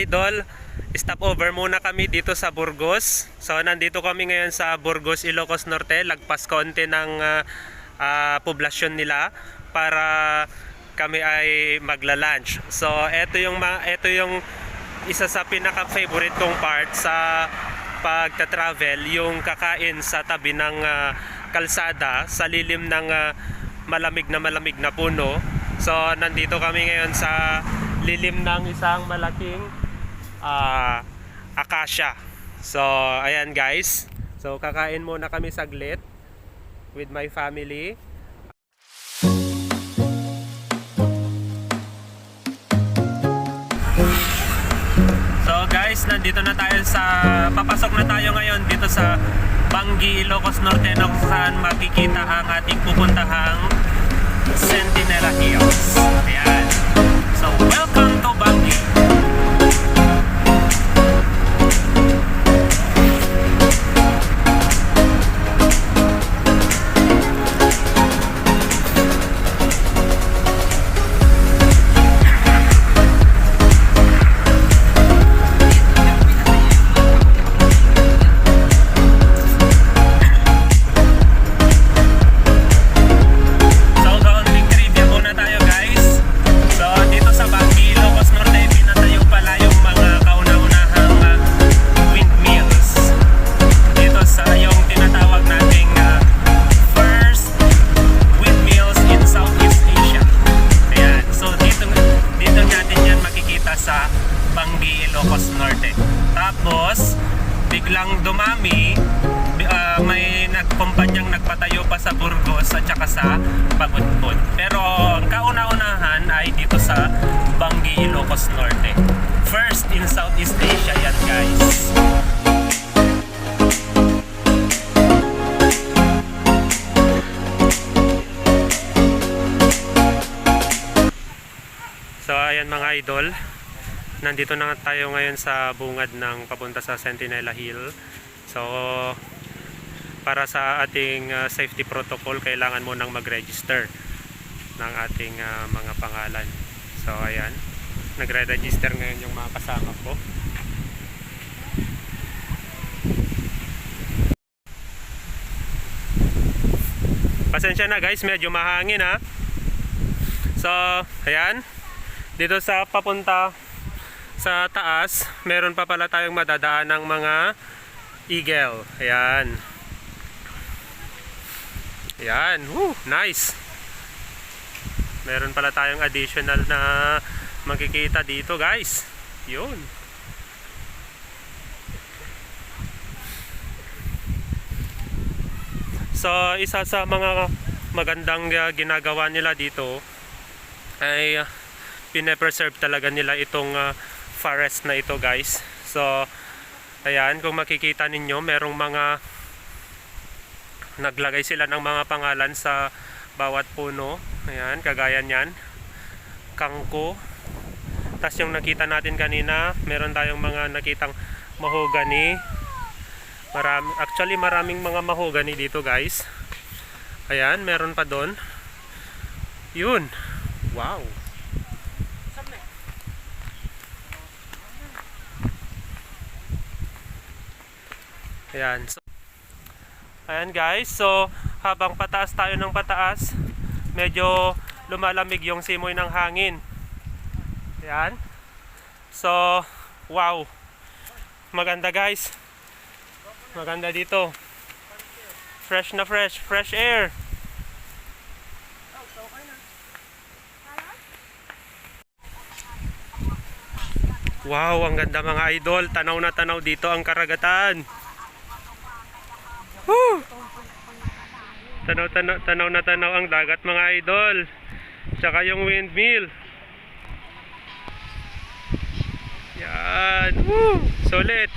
idol, stop over muna kami dito sa Burgos. So nandito kami ngayon sa Burgos, Ilocos Norte. Lagpas konti ng poblasyon nila para kami ay magla-lunch. So ito yung isa sa pinaka-favorite kong part sa pagta-travel, yung kakain sa tabi ng kalsada sa lilim ng malamig na puno. So nandito kami ngayon sa lilim ng isang malaking akasya. So ayan guys, so kakain muna kami saglit with my family. So guys, nandito na tayo papasok na tayo ngayon dito sa Bangi, Ilocos Norte, na kung saan makikita ang ating pupuntahang Centinela Hills. Ayan. So welcome to Bangi. Tapos biglang dumami, may nagkumpanyang nagpatayo pa sa Burgos at saka sa Pagudpud. Pero ang kauna-unahan ay dito sa Bangi, Ilocos Norte. First in Southeast Asia yan guys. So ayan mga idol, nandito na tayo ngayon sa bungad ng papunta sa Centinela Hill. So para sa ating safety protocol, kailangan mo nang mag-register ng ating mga pangalan. So ayan, nagre-register ngayon yung mga kasama ko. Pasensya na guys, medyo mahangin ha. So ayan, dito sa papunta sa taas, meron pa pala tayong madadaan ng mga eagle. Ayan. Ayan. Woo, nice. Meron pala tayong additional na makikita dito guys. Yun. So isa sa mga magandang ginagawa nila dito ay pine-preserve talaga nila itong forest na ito guys. So ayan, kung makikita ninyo, merong mga naglagay sila ng mga pangalan sa bawat puno. Ayan, kagaya niyan, kangko. Tapos yung nakita natin kanina, meron tayong mga nakitang mahogany. Actually maraming mga mahogany dito guys. Ayan, meron pa doon. Yun. Wow. Ayan. So, ayan guys, so habang pataas tayo ng pataas, medyo lumalamig yung simoy ng hangin. Ayan. So, wow. Maganda guys. Maganda dito. Fresh na fresh. Fresh air. Wow, ang ganda mga idol. Tanaw na tanaw dito ang karagatan. Woo! Tanaw na tanaw ang dagat mga idol. Tsaka yung windmill. Yan. Woo! Solid.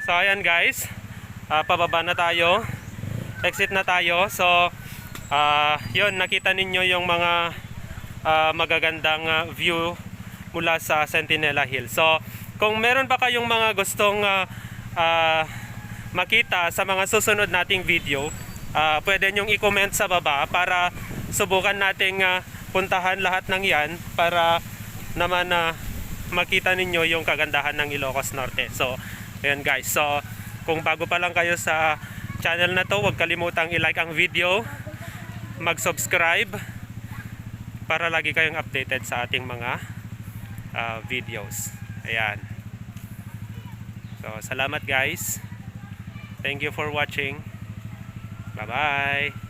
So ayan guys, pababa na tayo. Exit na tayo. So yun, nakita ninyo yung mga magagandang view mula sa Centinela Hill. So kung meron pa kayong mga gustong makita sa mga susunod nating video, pwede nyong i-comment sa baba para subukan nating puntahan lahat ng yan para naman makita ninyo yung kagandahan ng Ilocos Norte. So ayan guys, so kung bago pa lang kayo sa channel na to, huwag kalimutang i-like ang video, mag-subscribe para lagi kayong updated sa ating mga videos. Ayan. So salamat guys. Thank you for watching. Bye bye.